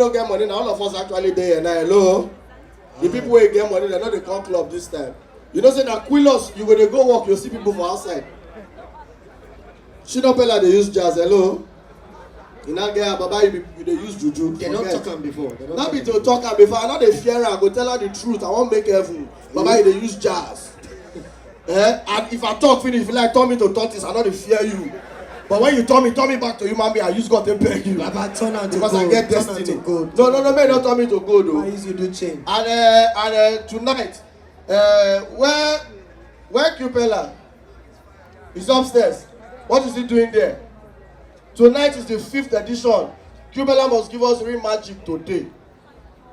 don't get money now. All of us actually there and now. Hello. The people who get money, they're not the come club this time. You know, say that Quilos, you go walk, you'll see people from outside. Shino Pella, they use jazz. Hello. You now get Baba, they use juju. They don't talk them before. Not be to talk her before. I know they fear her. I go tell her the truth. I won't make heaven. Baba, they use jazz. And if I talk finish, if you like, tell me to talk this, I know they fear you. But when you tell me back to human being, I use God to beg you. Baba, turn out to because gold. I get destiny. No, man, don't tell me to go though. Why is you do change? And tonight, where Cupella is upstairs. What is he doing there? Tonight is the 5th edition. Cupella must give us real magic today.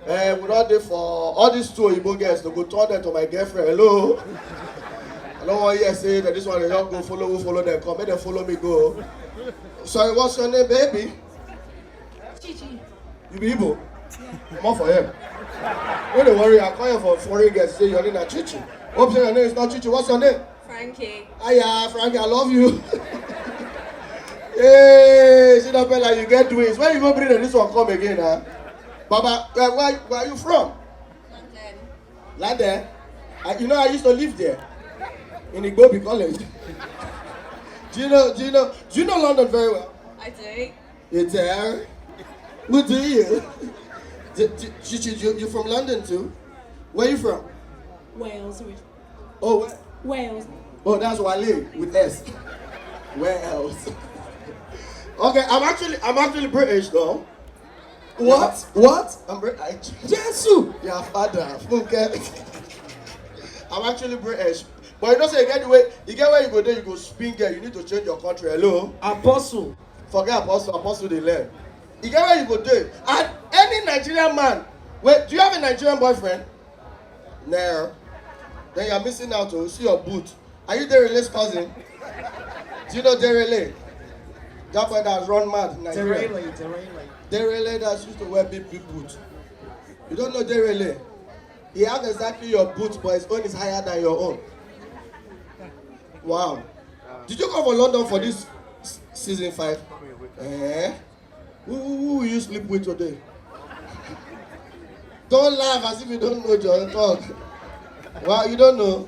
We're not there for all these two Igbo girls to go turn them to my girlfriend. Hello. I don't want you to say that this one they don't go follow them. Come, make them follow me go. Sorry, what's your name, baby? Chichi. You be Igbo? More for him. Don't worry, I call you for foreign girls. Say your name is Chichi. Hope your name is not Chichi. What's your name? Frankie. Hiya, Frankie, I love you. Hey, Shino Pella, you get twins. When you go bring this one come again, huh? Baba, where are you from? London. You know, I used to live there. In Igbobi College. Do you know London very well? I do. You there? Who do you? You from London too? Where you from? Wales. Oh, where? Wales. Oh, that's Wale with S. Where else? Okay, I'm actually British though. What? I'm British. Jesus! Your father. Okay. I'm actually British. But you know, say you get where you go there, you go spin girl, you need to change your country. Hello? Apostle. Forget apostle they learn. You get where you go there. And any Nigerian man, wait, do you have a Nigerian boyfriend? No. Then you're missing out to see your boot. Are you Derele's cousin? Do you know Derele? That boy that run mad in Nigeria. Derele that used to wear big boots. You don't know Derele? He has exactly your boots, but his own is higher than your own. Wow. Did you come from London for this season 5? Who will you sleep with today? Don't laugh as if you don't know, John. Talk. Wow, you don't know.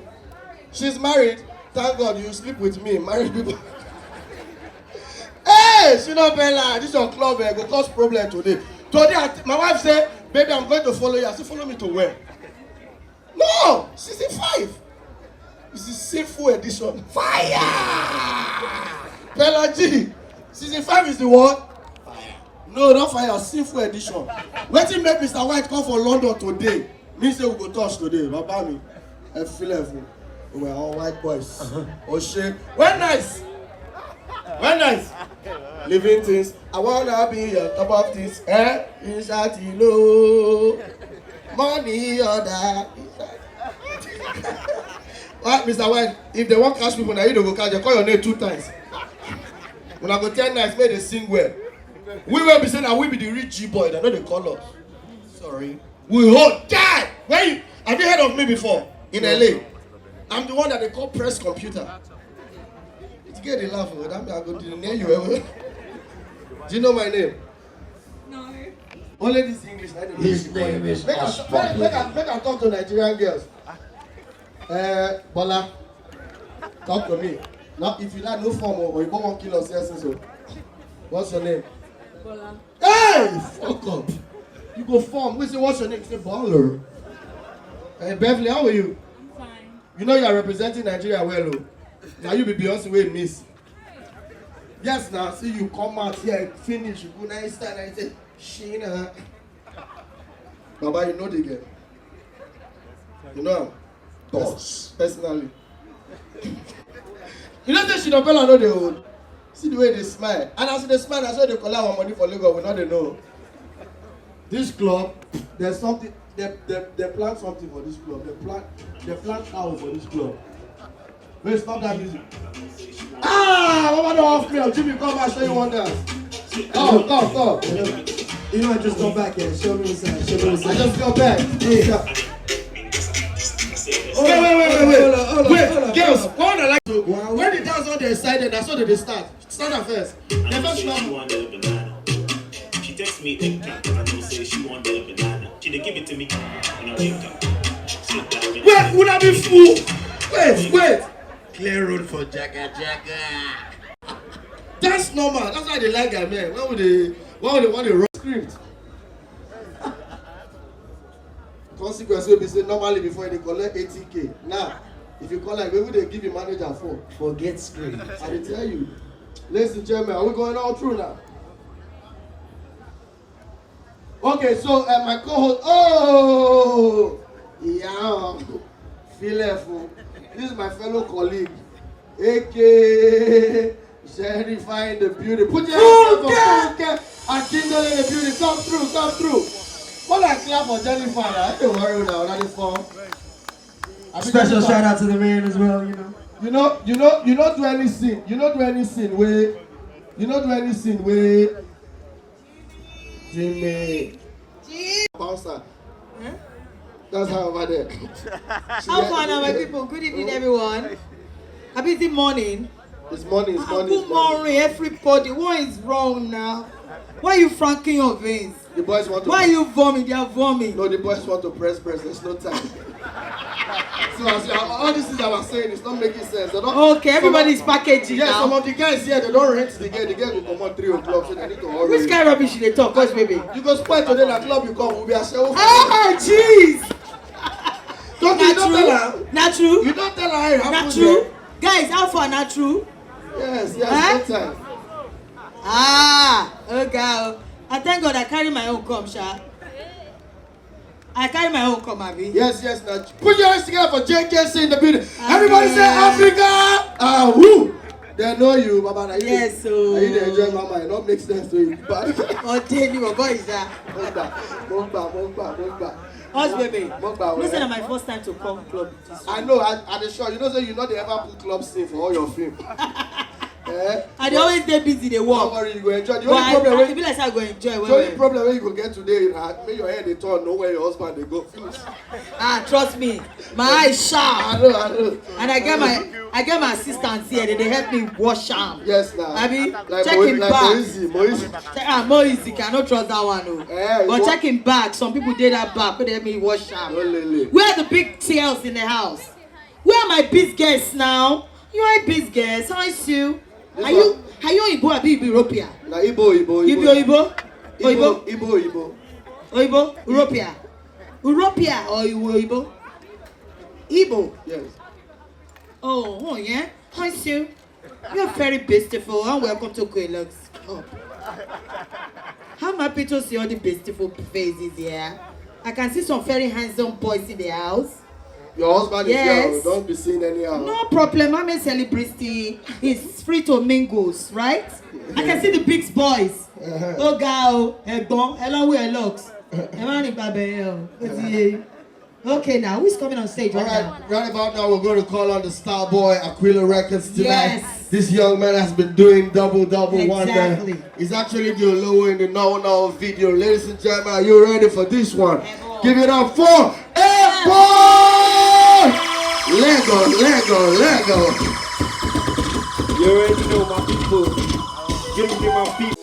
She's married. Thank God you sleep with me. Married people. Hey, Shino Pella, this is your club. Go cause problem today. Today, my wife said, baby, I'm going to follow you. I said, follow me to where? No, season 5. This is sinful edition. Fire! Pella G. Season 5 is the what? Fire. No, not fire. Sinful edition. Waiting make Mr. White come for London today. Me say we go touch today. Baba me. I feel it. We're all white boys. Oh shit. Well nice. Well nice. Living things. I wanna be on top of this. In Shatilo. Money order. What, Mr. White? If they want cash people, now you don't go catch. They call your name 2 times. When I go 10 nights, make they sing well. We will be saying that we be the rich G boy. They know they call us. Sorry. We hold that. Have you heard of me before? In LA. I'm the one that they call press computer. You get the laugh. That means I go to the name you ever. Do you know my name? No. Only this English. His name is Make I talk to Nigerian girls. Bola, talk to me. Now, if you like no form or you won't kill us, yes, so. What's your name? Bola. Hey, fuck up. You go form. We say, what's your name? Say, Baller. Hey, Beverly, how are you? I'm fine. You know you are representing Nigeria well, oh. Now you be Beyonce way miss. Yes, now see you come out here, finish, you go nice time, and say, Sheena. Baba, you know the girl. You know him? Boss. Personally. You know say Shino Pella know the old. See the way they smile. And as they smile, that's why they collect our money for Lagos. We know they know. This club, there's something. They plan something for this club. They plan cow for this club. Wait, stop that music. Mama don't off me. Jimmy, come back, show you one dance. Come. You know I just got back here. Show me what's up. I just got back. Hey. Wait, girls, what I like to when the dance on the side, that's how they start. Start at first. They first She texts me, I know say she give it to me. And I'll take that. Wait, would I be fool? Wait. Clear road for Jagga Jagga. That's normal. That's why they like that, man. Why would they want to run script? Consequence will be say normally before they collect 80K. Now, if you collect, where would they give you manager for? Forget screen. I will tell you. Ladies and gentlemen, are we going all through now? Okay, so my co-host, yeah, Philefo. This is my fellow colleague, AK Sherify in the building. Put your hands up, okay? And Kindle in the building. Come through. What I clap for Jennifer, I don't worry now. That is fun. Special shout out to the man as well, you know. You don't do any sin. You don't do any sin where Jimmy Bouncer. Huh? That's how over there. How far now, my people? Good evening, everyone. Happy the morning. It's morning. Good morning, everybody. What is wrong now? Why are you franking your veins? The boys want to. Why are you vomiting? They are vomiting. No, the boys want to press. There's no time. So all these things I was saying is not making sense. Okay, everybody's packaging yeah, now. Some of the guys here, they don't rent the girl. The girl will come on 3 o'clock, so they need to hurry. Which kind of rubbish they talk? Cause baby. You go spoil today, that club you come, we'll be a show. Ah, jeez. Don't you don't tell her. Not true. You don't tell her how it Not happened. true. Guys, how far? Not true. Yes, Huh? no time. Okay. I thank God I carry my own cum, Sha. I carry my own cum, Abi. Yes, now put your hands together for JKC in the building. Everybody say Africa! Woo! They know you, Baba. Now Yes, so. Now you dey enjoy Mama. It don't make sense to you. But Oh, tell you, what is that? Mokba. Us, baby. Mokba. Listen, my first time to come club. I know, at the show, you know, say you know they ever put club scene for all your film. I dey always dey busy, they Don't work. worry, you go enjoy. The But only problem I wey feel like I go enjoy. the only problem wey you go get today na make your head dey turn, know where your husband dey go. Finish. Trust me, my eyes sharp. I know. And I get my assistants here. They help me wash them. Yes, now. Abi, Like check him back. Moise. More easy. Cannot trust that one, no. But check him back. Some people did that back. But they help me wash them. Where are the big tails in the house? Where are my biz guests now? You are biz guests. How is you? Are you Igbo or European? Na Igbo. You be Igbo? Igbo. Europia or Igbo? Igbo. Yes. Oh yeah. How is you? You're very beautiful and welcome to Quilux. Oh. I'm happy to see all the beautiful faces here. I can see some very handsome boys in the house. Your husband is Yes. here. Don't be seen anyhow. No problem. I'm a celebrity. He's free to mingles, right? I can see the big boys. Oh, girl, Egbon, hello, where looks. Okay, now who's coming on stage right now? Right about now, we're going to call on the star boy Aquila Records tonight. Yes. This young man has been doing double Exactly. wonder. He's actually the Olowo in the Now video. Ladies and gentlemen, are you ready for this one? Give it up for Airport! Lego. You already know my people. Give me my people.